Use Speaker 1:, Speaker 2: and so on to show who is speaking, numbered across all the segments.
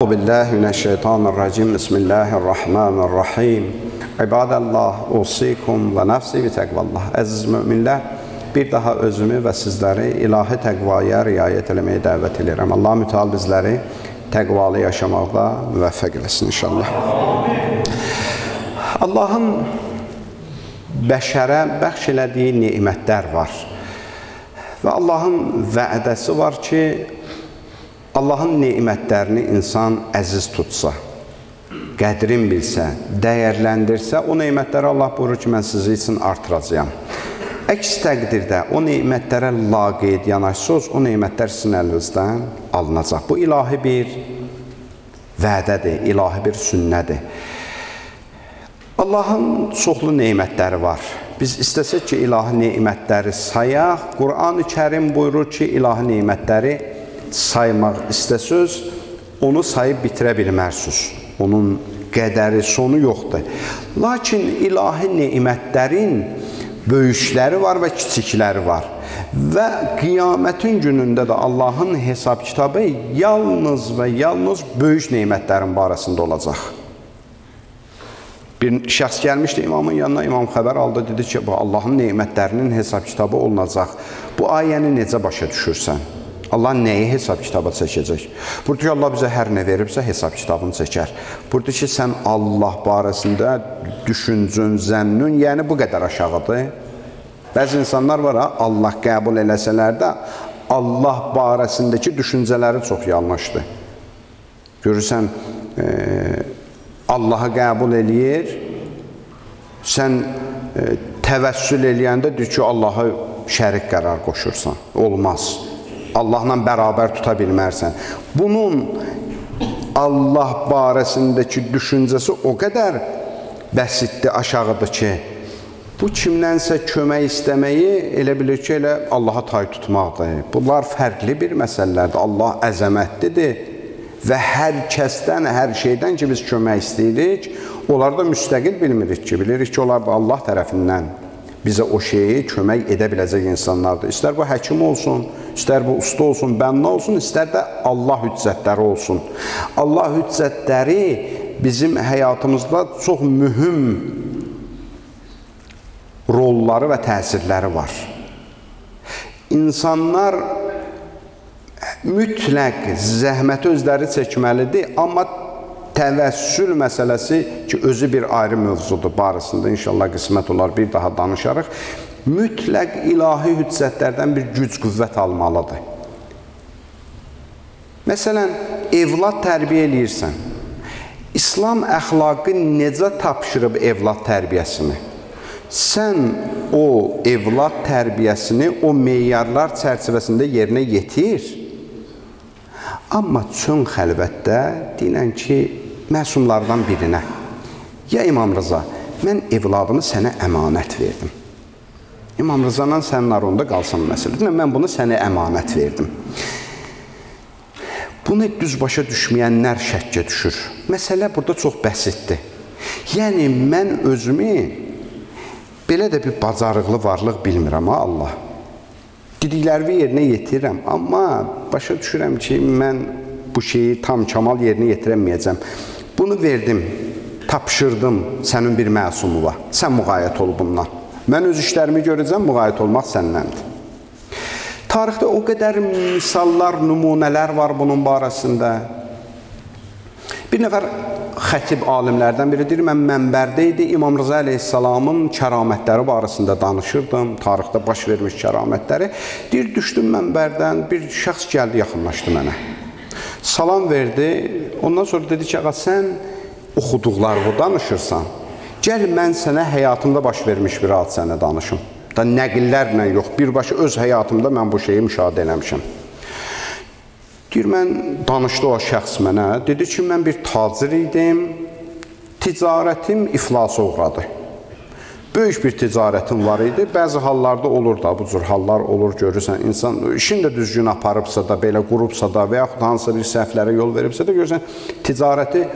Speaker 1: Billahi mineşşeytanirracim. Bismillahirrahmanirrahim. İbadallah, usikum və nəfsi bi təqvallah. Əziz müminlər, bir daha özümü və sizləri ilahi təqvaya riayət eləməyə dəvət edirəm. Allah mütəal bizləri təqvalı yaşamaqda müvəffəq eləsin inşallah. Allahın bəşərə bəxş elədiyi nemətlər var. Və Allahın vədəsi var ki, Allahın nemətlərini insan əziz tutsa, qədrin bilsə, dəyərləndirsə, o nemətləri Allah buyurur ki, mən sizi üçün artıracağam. Əks təqdirdə o nemətlərə laqeyd yanaşsınız, o nemətlər sizin əlinizdən alınacaq. Bu ilahi bir vədədir, ilahi bir sünnədir. Allahın çoxlu nemətləri var. Biz istəsək ki, ilahi nemətləri sayaq, Quran-ı Kərim buyurur ki, ilahi nemətləri saymaq istəsəz, onu sayıb bitirə bilmərsiniz. Onun qədəri, sonu yoxdur. Lakin ilahi nemətlərin böyükləri var və kiçikləri var. Və qiyamətin günündə də Allahın hesab kitabı yalnız və yalnız böyük nemətlərin barəsində olacaq. Bir şəxs gəlmişdi imamın yanına, imam xəbər aldı, dedi ki, Allahın nemətlərinin hesab kitabı olunacaq. Bu ayəni necə başa düşürsən? Allah nəyi hesab kitaba çəkəcək? Burada ki, Allah bizə hər nə veribsə, hesab kitabını çəkər. Burada ki, sən Allah barəsində düşüncün, zənnün, yəni bu qədər aşağıdır. Bəzi insanlar var, Allah qəbul eləsələr də, Allah barəsindəki düşüncələri çox yanlışdır. Görürsən, Allahı qəbul eləyir, sən təvəssül eləyəndə deyir ki, Allahı şərik qərar qoşursan. Olmaz. Allahla bərabər tuta bilmərsən. Bunun Allah barəsindəki düşüncəsi o qədər bəsitdir, aşağıdır ki, bu kimdənsə kömək istəməyi elə bilir ki, elə Allaha tay tutmaqdır. Bunlar fərqli bir məsələlərdir. Allah əzəmətlidir və hər kəsdən, hər şeydən ki, biz kömək istəyirik, onlar da müstəqil bilmirik ki, bilirik ki, onlar Allah tərəfindən bizə o şeyi kömək edə biləcək insanlardır. İstər bu həkim olsun, istər bu usta olsun, bənna olsun, istər də Allah hüccətləri olsun. Allah hüccətləri bizim həyatımızda çox mühüm rolları və təsirləri var. İnsanlar mütləq zəhməti özləri çəkməlidir, amma təvəssül məsələsi ki, özü bir ayrı mövzudur barəsində, inşallah qismət olar, bir daha danışarıq. Mütləq ilahi hüccətlərdən bir güc qüvvət almalıdır. Məsələn, evlad tərbiyə eləyirsən. İslam əxlaqı necə tapşırıb evlad tərbiyəsini? Sən o evlad tərbiyəsini o meyarlar çərçivəsində yerinə yetir. Amma çön xəlvətdə deyilən ki, məsumlardan birinə, ya İmam Rıza, mən evladımı sənə əmanət verdim. İmam Rıza'nın sənin arasında qalsın məsələdir. Mən bunu sənə əmanət verdim. Bunu düz başa düşməyənlər şəkkə düşür. Məsələ burada çox bəsitdir. Yəni, mən özümü belə də bir bacarıqlı varlıq bilmirəm, Allah. Dediklərimi yerinə yetirirəm, amma başa düşürəm ki, mən bu şeyi tam kamal yerinə yetirəməyəcəm. Bunu verdim, tapşırdım sənin bir məsumuva. Sən müğayət ol bundan. Mən öz işlərimi görəcəm, müğayət olmaq səninləndir. Tarixdə o qədər misallar, nümunələr var bunun barəsində. Bir nəfər xətib alimlərdən biridir, mən mənbərdə idi, İmam Rıza əleyhissalamın kəramətləri barəsində danışırdım, tarixdə baş vermiş kəramətləri. Deyir, düşdüm mənbərdən, bir şəxs gəldi, yaxınlaşdı mənə. Salam verdi, ondan sonra dedi ki, ağa, sən oxuduqlarını danışırsan, gəl mən sənə həyatımda baş vermiş bir hadisəni danışım. Da nəqillərlə yox, birbaşa öz həyatımda mən bu şeyi müşahidə eləmişəm. Deyir, mən danışdı o şəxs mənə, dedi ki, mən bir tacir idim, ticarətim iflasa uğradı. Böyük bir ticarətim var idi, bəzi hallarda olur da, bu cür hallar olur, görürsən, insan işini də düzgün aparıbsa da, belə qurubsa da və yaxud hansısa bir səhvlərə yol veribsə də, görürsən, ticarəti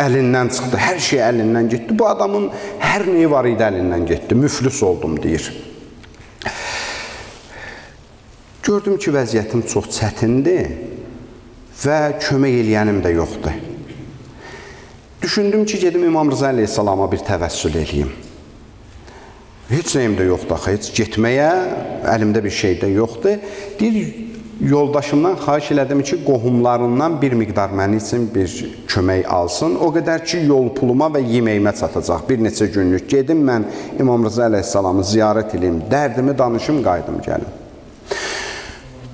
Speaker 1: əlindən çıxdı, hər şey əlindən getdi. Bu adamın hər neyi var idi əlindən getdi, müflis oldum, deyir. Gördüm ki, vəziyyətim çox çətindir və kömək eləyənim də yoxdur. Düşündüm ki, gedim İmam Rıza əleyhissalama bir təvəssül edeyim. Heç nəyim də yoxdur axı, heç getməyə, əlimdə bir şey də yoxdur. Deyir, yoldaşımdan xahiş elədim ki, qohumlarından bir miqdar mənim üçün bir kömək alsın. O qədər ki, yol puluma və yeməyimə çatacaq. Bir neçə günlük gedim, mən İmam Rıza əleyhissalamı ziyarət edeyim, dərdimi danışım, qaydım, gəlim.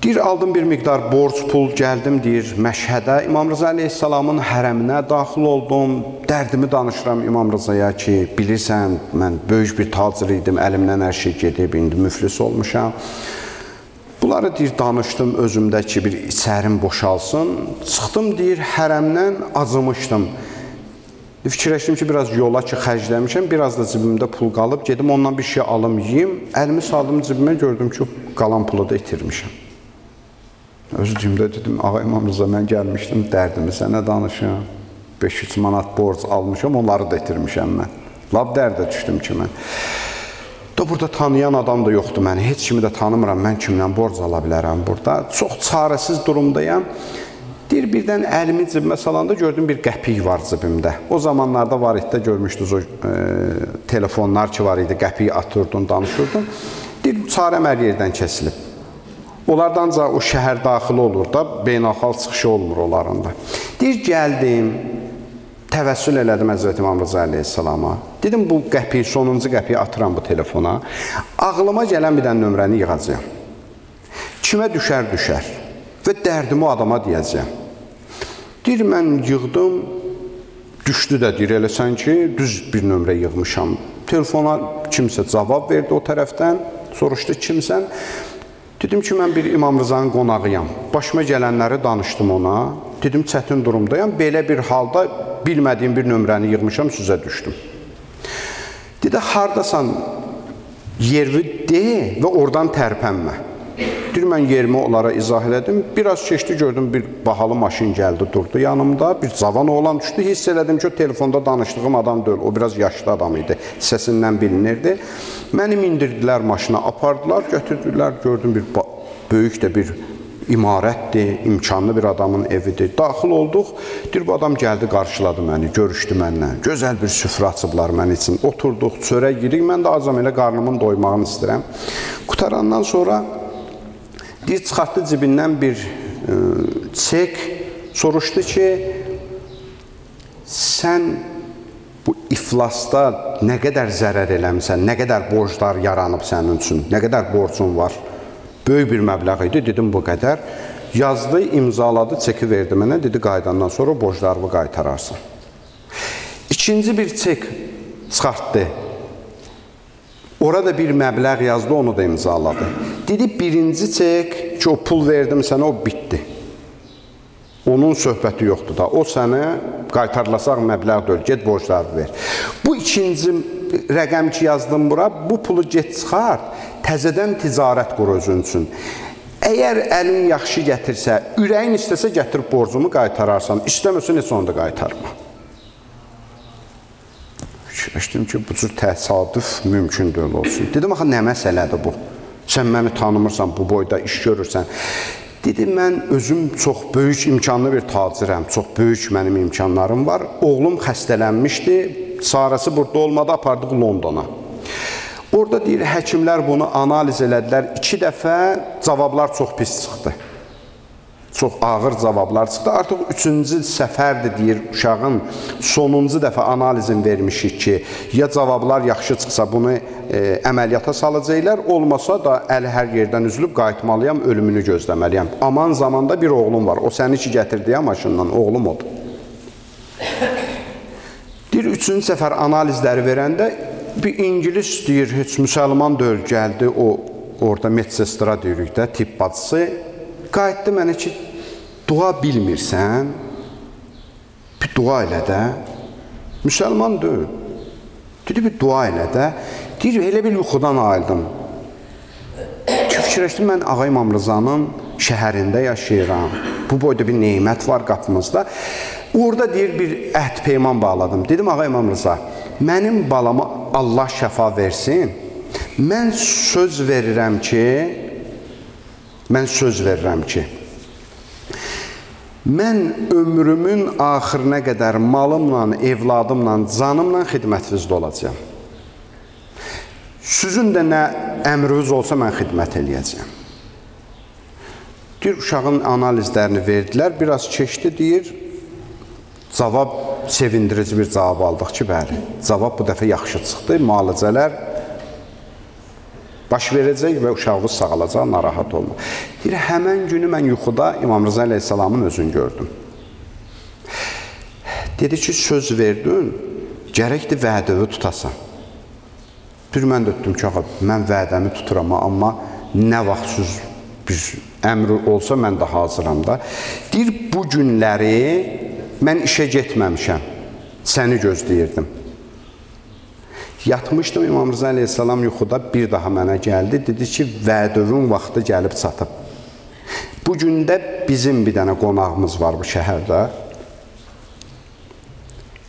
Speaker 1: Deyir, aldım bir miqdar borc pul, gəldim, deyir, Məşhədə. İmam Rıza əleyhissalamın hərəminə daxil oldum, dərdimi danışıram İmam Rızaya ki, bilirsən, mən böyük bir tacir idim, əlimdən hər şey gedib, indi müflis olmuşam. Bunları deyir, danışdım özümdə ki, bir içərim boşalsın. Çıxdım, deyir, hərəmdən acımışdım. Fikirləşdim ki, biraz yola ki, xərcləmişəm, biraz da cibimdə pul qalıb, gedim ondan bir şey alım, yiyim. Əlimi saldım cibimə, gördüm ki, qalan pulu da itirmişəm. Özlüyümdə dedim, ağa İmam Rıza, mən gəlmişdim, dərdimi sənə danışım. 500 manat borc almışam, onları da itirmişəm mən. Lab dərdə düşdüm ki, mən. Burada tanıyan adam da yoxdur məni, heç kimi də tanımıram, mən kimdən borc ala bilərəm burada. Çox çarəsiz durumdayam. Deyir, birdən əlimi cibimə salanda gördüm, bir qəpik var cibimdə. O zamanlarda var idi, görmüşdünüz o telefonlar ki var idi, qəpiyi atırdın, danışırdın. Deyir, çarəm hər yerdən kəsilib. Onlardan ancaq o şəhər daxili olur da, beynəlxalq çıxışı olmur onlarında. Deyir, gəldim, təvəssül elədim Həzrət İmam Rıza əleyhissalama. Dedim, bu qəpiyi, sonuncu qəpiyi atıram bu telefona. Ağlıma gələn bir dənə nömrəni yığacağım. Kimə düşər, düşər. Və dərdimi o adama deyəcəyəm. Deyir, mən yığdım, düşdü də deyir, eləsən ki, düz bir nömrə yığmışam. Telefona kimsə cavab verdi o tərəfdən, soruşdu kimsən. Dedim ki, mən bir İmam Rızanın qonağıyam. Başıma gələnləri danışdım ona. Dedim, çətin durumdayam. Belə bir halda bilmədiyim bir nömrəni yığmışam, sizə düşdüm. Dedi, haradasan, yerini de və oradan tərpənmə. Deyir, mən yerimi onlara izah elədim. Biraz keçdi, gördüm, bir bahalı maşın gəldi, durdu yanımda. Bir cavan oğlan düşdü. Hiss elədim ki, o telefonda danışdığım adam deyil. O biraz yaşlı adam idi. Səsindən bilinirdi. Məni mindirdilər maşına, apardılar, götürdülər. Gördüm, bir böyük də bir imarətdir, imkanlı bir adamın evidir. Daxil olduq. Deyir, bu adam gəldi, qarşıladı məni, görüşdü mənlə. Gözəl bir süfrə açıblar mən üçün. Oturduq, çörək yedik. Mən də acam elə qarnımın doymağını istəyirəm. Qutarandan sonra deyir, çıxartdı cibindən bir çek, soruşdu ki, sən bu iflasda nə qədər zərər eləmişsən, nə qədər borclar yaranıb sənin üçün, nə qədər borcun var? Böyük bir məbləğ idi, dedim bu qədər. Yazdı, imzaladı, çeki verdi mənə, dedi, qaydandan sonra borclarımı qaytararsan. İkinci bir çek çıxartdı. Orada bir məbləğ yazdı, onu da imzaladı. Dedi, birinci çek ki, o pul verdim sənə, o bitdi. Onun söhbəti yoxdur da. O sənə qaytarlasaq məbləğ deyil, get borcları ver. Bu ikinci rəqəm ki, yazdım bura, bu pulu get çıxart, təzədən ticarət qur özün üçün. Əgər əlin yaxşı gətirsə, ürəyin istəsə gətirib borcumu qaytararsan, istəməsə heç onu da qaytarma. Fikirləşdim ki, bu cür təsadüf mümkün deyil olsun. Dedim, axı, nə məsələdir bu? Sən məni tanımırsan, bu boyda iş görürsən. Dedim, mən özüm çox böyük imkanlı bir tacirəm, çox böyük mənim imkanlarım var. Oğlum xəstələnmişdi, çarəsi burada olmadı, apardıq Londona. Orada deyir, həkimlər bunu analiz elədilər. 2 dəfə cavablar çox pis çıxdı. Çox ağır cavablar çıxdı. Artıq 3-cü səfərdir, deyir, uşağın sonuncu dəfə analizin vermişik ki, ya cavablar yaxşı çıxsa bunu əməliyyata salacaqlar, olmasa da əli hər yerdən üzülüb qayıtmalıyam, ölümünü gözləməliyəm. Aman zamanda bir oğlum var, o səni ki gətirdi ya maşından, oğlum odur. Deyir, 3-cü səfər analizləri verəndə bir İngilis deyir, heç müsəlman deyil, gəldi, o orada medsestra deyirik də, tibb bacısı, qayıtdı mənə ki, dua bilmirsən, bir dua elə də, müsəlman deyil. Dedi, bir dua elə də, deyir, elə bir yuxudan ayıldım. Fikirləşdim, mən Ağa İmam Rızanın şəhərində yaşayıram, bu boyda bir neymət var qapımızda. Orada deyir, bir əhd peyman bağladım. Dedim, Ağa İmam Rıza, mənim balama Allah şəfa versin, mən söz verirəm ki, mən ömrümün axırına qədər malımla, evladımla, canımla xidmətinizdə olacağam. Sizin də nə əmriniz olsa mən xidmət eləyəcəyəm. Deyir, uşağın analizlərini verdilər, biraz keçdi, deyir, cavab sevindirici bir cavab aldıq ki, bəli, cavab bu dəfə yaxşı çıxdı, müalicələr baş verəcək və uşağımız sağalacaq, narahat olma. Deyir, həmən günü mən yuxuda İmam Rıza əleyhissalamın özünü gördüm. Dedi ki, söz verdin, gərəkdir vədəvi tutasan. Bir mən də etdim ki, mən vədəmi tuturam, amma nə vaxt bir əmri olsa mən də hazıram da. Deyir, bu günləri mən işə getməmişəm, səni gözləyirdim. Yatmışdım, İmam Rıza əleyhissalam yuxuda bir daha mənə gəldi, dedi ki, vədövün vaxtı gəlib çatıb. Bu gündə bizim bir dənə qonağımız var bu şəhərdə,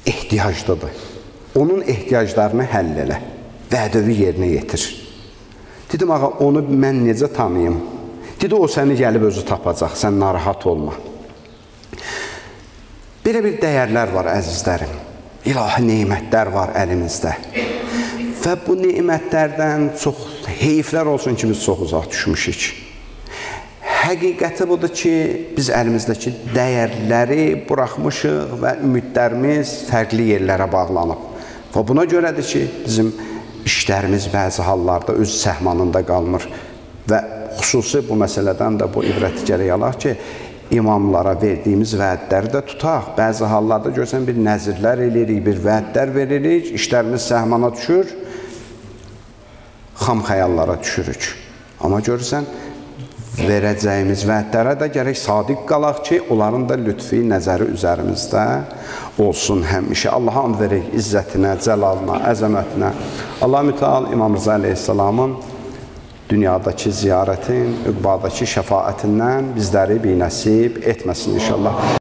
Speaker 1: ehtiyaclıdır. Onun ehtiyaclarını həll elə, vədəvi yerinə yetir. Dedim, ağa, onu mən necə tanıyım? Dedi, o səni gəlib özü tapacaq, sən narahat olma. Belə bir dəyərlər var, əzizlərim. İlahi neymətlər var əlimizdə. Və bu neymətlərdən çox heyflər olsun ki, biz çox uzaq düşmüşük. Həqiqəti budur ki, biz əlimizdəki dəyərləri buraxmışıq və ümidlərimiz fərqli yerlərə bağlanıb. Və buna görədir ki, bizim işlərimiz bəzi hallarda öz səhmanında qalmır. Və xüsusi bu məsələdən də bu ibrəti gərək alaq ki, imamlara verdiyimiz vədləri də tutaq. Bəzi hallarda görsən bir nəzirlər eləyirik, bir vədlər veririk, işlərimiz səhmana düşür, xam xəyallara düşürük. Amma görürsən, verəcəyimiz vədlərə də gərək sadiq qalaq ki, onların da lütfi nəzəri üzərimizdə olsun həmişə. Allaha and verək izzətinə, cəlalına, əzəmətinə. Allah mütəal İmam Rıza əleyhissalamın dünyadakı ziyarətin, üqbadakı şəfaətindən bizləri binəsib etməsin inşallah.